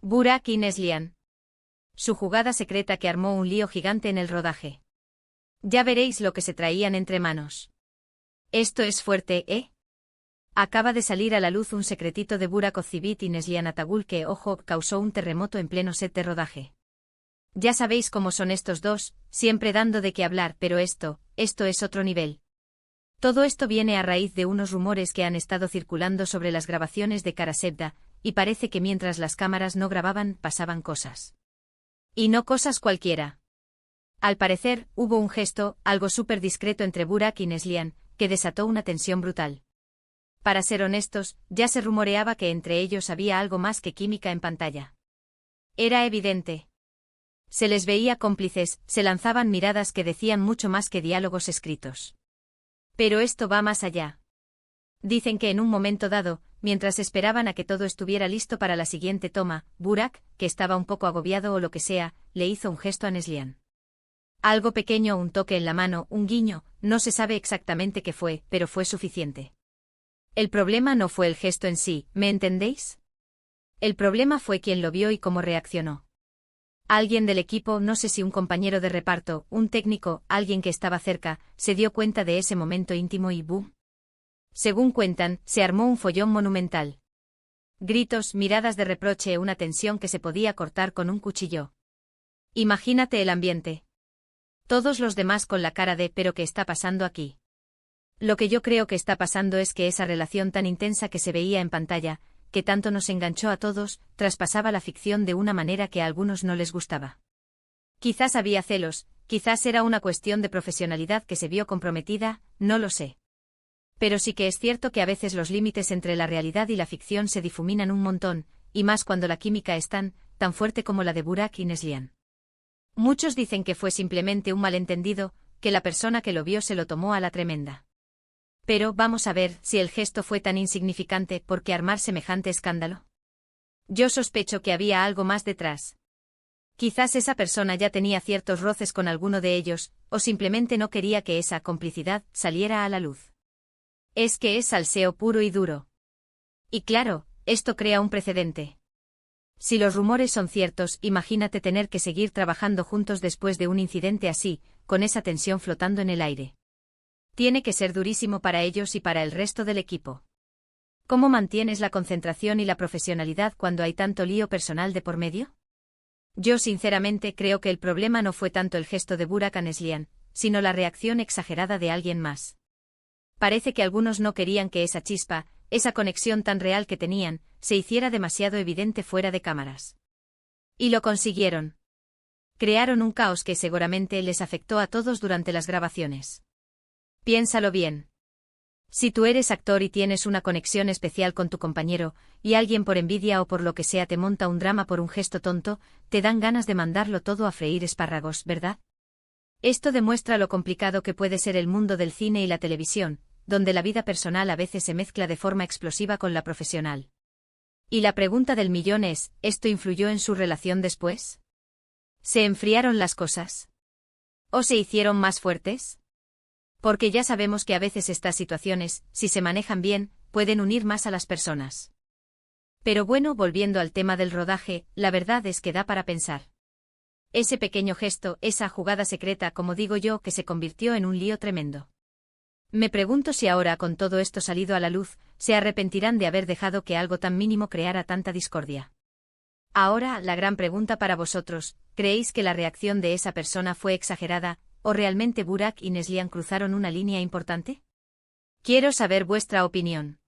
Burak y Neslihan. Su jugada secreta que armó un lío gigante en el rodaje. Ya veréis lo que se traían entre manos. Esto es fuerte, ¿eh? Acaba de salir a la luz un secretito de Burak Ozceğit y Neslihan Atagül que, ojo, causó un terremoto en pleno set de rodaje. Ya sabéis cómo son estos dos, siempre dando de qué hablar, pero esto es otro nivel. Todo esto viene a raíz de unos rumores que han estado circulando sobre las grabaciones de Karasevda, y parece que mientras las cámaras no grababan pasaban cosas. Y no cosas cualquiera. Al parecer, hubo un gesto, algo súper discreto entre Burak y Neslihan, que desató una tensión brutal. Para ser honestos, ya se rumoreaba que entre ellos había algo más que química en pantalla. Era evidente. Se les veía cómplices, se lanzaban miradas que decían mucho más que diálogos escritos. Pero esto va más allá. Dicen que en un momento dado, mientras esperaban a que todo estuviera listo para la siguiente toma, Burak, que estaba un poco agobiado o lo que sea, le hizo un gesto a Neslihan. Algo pequeño, un toque en la mano, un guiño, no se sabe exactamente qué fue, pero fue suficiente. El problema no fue el gesto en sí, ¿me entendéis? El problema fue quien lo vio y cómo reaccionó. Alguien del equipo, no sé si un compañero de reparto, un técnico, alguien que estaba cerca, se dio cuenta de ese momento íntimo y ¡boom! Según cuentan, se armó un follón monumental. Gritos, miradas de reproche, una tensión que se podía cortar con un cuchillo. Imagínate el ambiente. Todos los demás con la cara de ¿pero qué está pasando aquí? Lo que yo creo que está pasando es que esa relación tan intensa que se veía en pantalla, que tanto nos enganchó a todos, traspasaba la ficción de una manera que a algunos no les gustaba. Quizás había celos, quizás era una cuestión de profesionalidad que se vio comprometida, no lo sé. Pero sí que es cierto que a veces los límites entre la realidad y la ficción se difuminan un montón, y más cuando la química es tan fuerte como la de Burak y Neslihan. Muchos dicen que fue simplemente un malentendido, que la persona que lo vio se lo tomó a la tremenda. Pero vamos a ver si el gesto fue tan insignificante, ¿por qué armar semejante escándalo? Yo sospecho que había algo más detrás. Quizás esa persona ya tenía ciertos roces con alguno de ellos, o simplemente no quería que esa complicidad saliera a la luz. Es que es salseo puro y duro. Y claro, esto crea un precedente. Si los rumores son ciertos, imagínate tener que seguir trabajando juntos después de un incidente así, con esa tensión flotando en el aire. Tiene que ser durísimo para ellos y para el resto del equipo. ¿Cómo mantienes la concentración y la profesionalidad cuando hay tanto lío personal de por medio? Yo sinceramente creo que el problema no fue tanto el gesto de Burak a Neslihan, sino la reacción exagerada de alguien más. Parece que algunos no querían que esa chispa, esa conexión tan real que tenían, se hiciera demasiado evidente fuera de cámaras. Y lo consiguieron. Crearon un caos que seguramente les afectó a todos durante las grabaciones. Piénsalo bien. Si tú eres actor y tienes una conexión especial con tu compañero, y alguien por envidia o por lo que sea te monta un drama por un gesto tonto, te dan ganas de mandarlo todo a freír espárragos, ¿verdad? Esto demuestra lo complicado que puede ser el mundo del cine y la televisión, donde la vida personal a veces se mezcla de forma explosiva con la profesional. Y la pregunta del millón es, ¿esto influyó en su relación después? ¿Se enfriaron las cosas? ¿O se hicieron más fuertes? Porque ya sabemos que a veces estas situaciones, si se manejan bien, pueden unir más a las personas. Pero bueno, volviendo al tema del rodaje, la verdad es que da para pensar. Ese pequeño gesto, esa jugada secreta, como digo yo, que se convirtió en un lío tremendo. Me pregunto si ahora, con todo esto salido a la luz, se arrepentirán de haber dejado que algo tan mínimo creara tanta discordia. Ahora, la gran pregunta para vosotros, ¿creéis que la reacción de esa persona fue exagerada, o realmente Burak y Neslihan cruzaron una línea importante? Quiero saber vuestra opinión.